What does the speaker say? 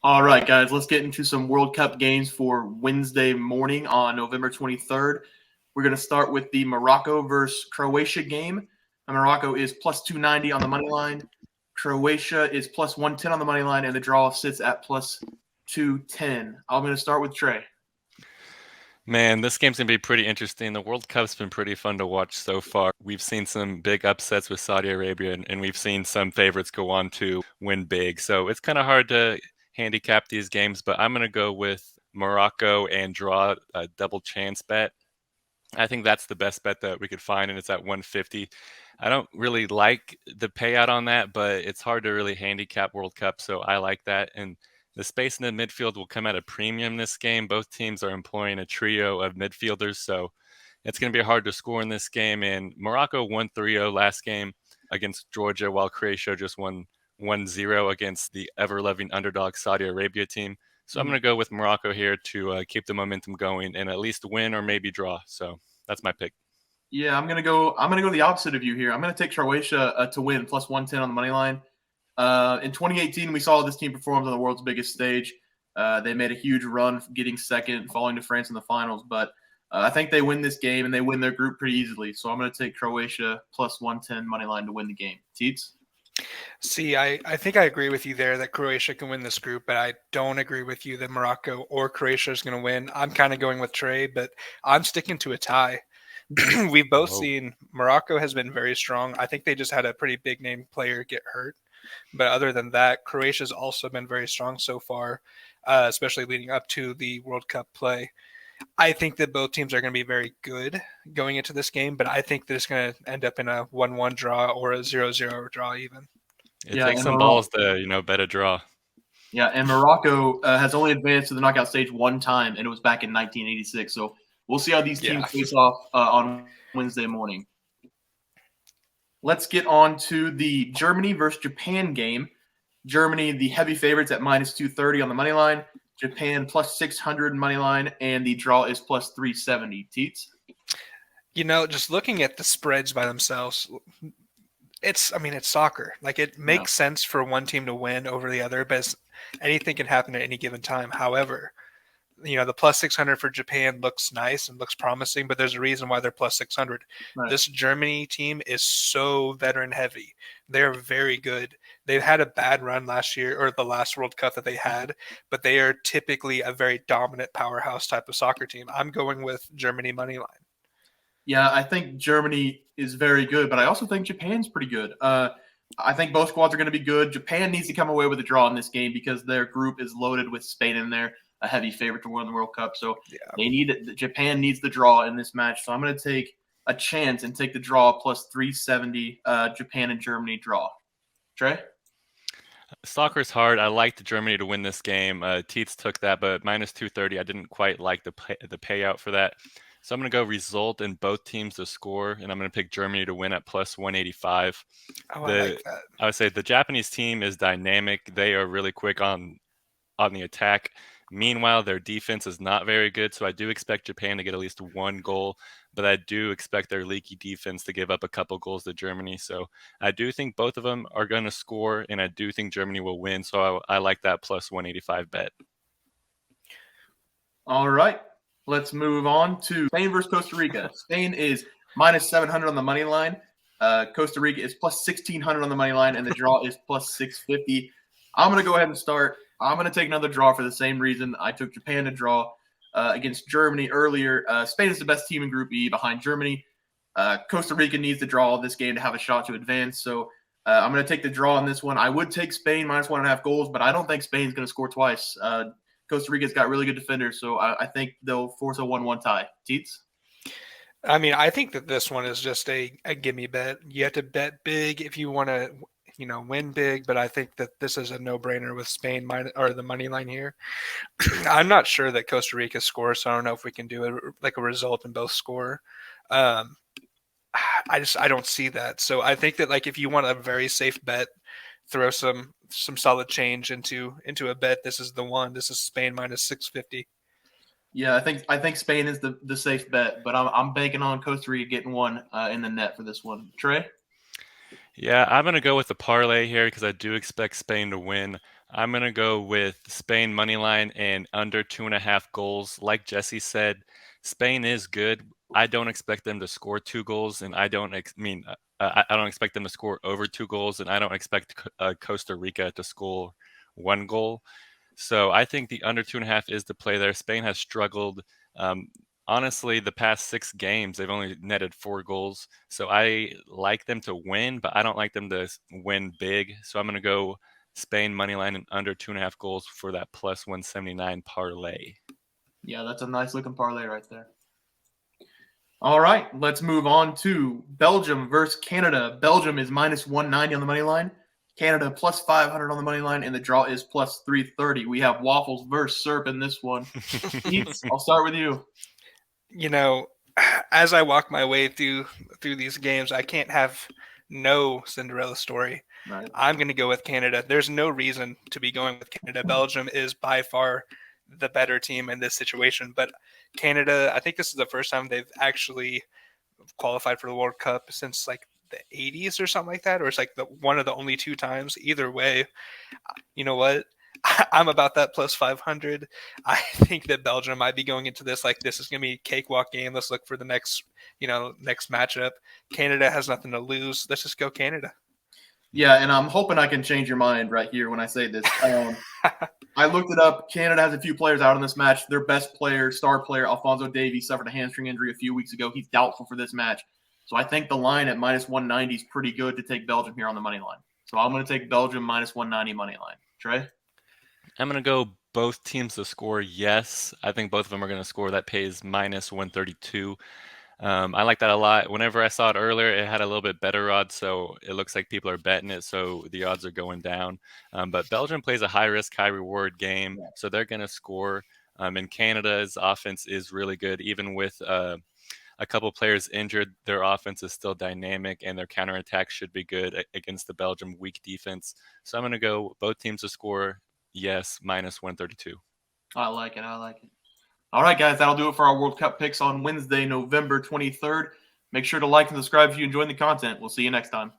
All right, guys, let's get into some World Cup games for Wednesday morning on November 23rd. We're going to start with the Morocco versus Croatia game. Morocco is plus 290 on the money line. Croatia is plus 110 on the money line, and the draw sits at plus 210. I'm going to start with Trey. Man, this game's going to be pretty interesting. The World Cup's been pretty fun to watch so far. We've seen some big upsets with Saudi Arabia, and we've seen some favorites go on to win big. So it's kind of hard to handicap these games, but I'm going to go with Morocco and draw a double chance bet. I think that's the best bet that we could find, and it's at 150. I don't really like the payout on that, but it's hard to really handicap World Cup, so I like that. And the space in the midfield will come at a premium this game. Both teams are employing a trio of midfielders, so it's going to be hard to score in this game. And Morocco won 3-0 last game against Georgia, while Croatia just won 1-0 against the ever-loving underdog Saudi Arabia team. So I'm going to go with Morocco here to keep the momentum going and at least win or maybe draw. So that's my pick. Yeah, I'm gonna go the opposite of you here. I'm gonna take Croatia to win plus 110 on the money line. In 2018, we saw this team perform on the world's biggest stage. They made a huge run, getting second, falling to France in the finals. But I think they win this game and they win their group pretty easily. So I'm going to take Croatia plus 110 money line to win the game. Teats? See, I think I agree with you there that Croatia can win this group, but I don't agree with you that Morocco or Croatia is going to win. I'm kind of going with Trey, but I'm sticking to a tie. We've both seen Morocco has been very strong. I think they just had a pretty big name player get hurt. But other than that, Croatia's also been very strong so far, especially leading up to the World Cup play. I think that both teams are going to be very good going into this game, but I think that it's going to end up in a 1-1 draw or a 0-0 draw even. It takes some balls to, bet a draw. Yeah, and Morocco has only advanced to the knockout stage one time, and it was back in 1986. So we'll see how these teams face off on Wednesday morning. Let's get on to the Germany versus Japan game. Germany, the heavy favorites at minus 230 on the money line. Japan plus 600 money line, and the draw is plus 370. Teats? Just looking at the spreads by themselves, it's soccer. Like, it makes sense for one team to win over the other, but anything can happen at any given time. However, the plus 600 for Japan looks nice and looks promising, but there's a reason why they're plus 600. Right. This Germany team is so veteran heavy. They're very good. They've had a bad run last year, or the last World Cup that they had, but they are typically a very dominant powerhouse type of soccer team. I'm going with Germany money line. Yeah, I think Germany is very good, but I also think Japan's pretty good. I think both squads are going to be good. Japan needs to come away with a draw in this game because their group is loaded with Spain in there, a heavy favorite to win the World Cup. So Japan needs the draw in this match. So I'm going to take a chance and take the draw plus 370, Japan and Germany draw. Trey? Soccer's hard. I liked Germany to win this game. Teats took that, but minus 230, I didn't quite like the payout for that. So I'm going to go result in both teams to score, and I'm going to pick Germany to win at plus 185. I like that. I would say the Japanese team is dynamic. They are really quick on the attack. Meanwhile, their defense is not very good, so I do expect Japan to get at least one goal, but I do expect their leaky defense to give up a couple goals to Germany. So I do think both of them are going to score, and I do think Germany will win, so I like that plus 185 bet. All right. Let's move on to Spain versus Costa Rica. Spain is minus 700 on the money line. Costa Rica is plus 1,600 on the money line, and the draw is plus 650. I'm going to go ahead and start. I'm going to take another draw for the same reason. I took Japan to draw against Germany earlier. Spain is the best team in Group E behind Germany. Costa Rica needs to draw this game to have a shot to advance. So I'm going to take the draw on this one. I would take Spain minus 1.5 goals, but I don't think Spain's going to score twice. Costa Rica's got really good defenders, so I think they'll force a 1-1 tie. Teats? I think that this one is just a gimme bet. You have to bet big if you want to win big, but I think that this is a no-brainer with Spain or the money line here. I'm not sure that Costa Rica scores, so I don't know if we can do a result in both score. I don't see that. So I think that if you want a very safe bet, throw some solid change into a bet. This is the one. This is Spain minus 650. Yeah, I think Spain is the safe bet, but I'm banking on Costa Rica getting one in the net for this one. Trey? Yeah, I'm going to go with the parlay here because I do expect Spain to win. I'm going to go with Spain money line and under 2.5 goals. Like Jesse said, Spain is good. I don't expect them to score 2 goals, and I don't I don't expect them to score over 2 goals, and I don't expect Costa Rica to score 1 goal. So I think the under 2.5 is the play there. Spain has struggled. Um, Honestly, the past 6 games, they've only netted 4 goals. So I like them to win, but I don't like them to win big. So I'm going to go Spain money line and under 2.5 goals for that plus 179 parlay. Yeah, that's a nice looking parlay right there. All right, let's move on to Belgium versus Canada. Belgium is minus 190 on the money line. Canada plus 500 on the money line, and the draw is plus 330. We have Waffles versus Serp in this one. Teats, I'll start with you. You know, as I walk my way through these games, I can't have no Cinderella story. Right. I'm going to go with Canada. There's no reason to be going with Canada. Belgium is by far the better team in this situation, but Canada, I think this is the first time they've actually qualified for the World Cup since like the 80s or something like that, or it's like one of the only 2 times. Either way, you know what? I'm about that plus 500. I think that Belgium might be going into this like this is going to be a cakewalk game. Let's look for the next matchup. Canada has nothing to lose. Let's just go Canada. Yeah, and I'm hoping I can change your mind right here when I say this. I looked it up. Canada has a few players out in this match. Their best player, star player, Alphonso Davies, suffered a hamstring injury a few weeks ago. He's doubtful for this match. So I think the line at minus 190 is pretty good to take Belgium here on the money line. So I'm going to take Belgium minus 190 money line. Trey? I'm going to go both teams to score. Yes, I think both of them are going to score. That pays minus 132. I like that a lot. Whenever I saw it earlier, it had a little bit better odds, so it looks like people are betting it, so the odds are going down. But Belgium plays a high-risk, high-reward game, so they're going to score. And Canada's offense is really good. Even with a couple players injured, their offense is still dynamic, and their counterattack should be good against the Belgium weak defense. So I'm going to go both teams to score, yes, minus 132. I like it. All right, guys, that'll do it for our World Cup picks on Wednesday, November 23rd. Make sure to like and subscribe if you enjoyed the content. We'll see you next time.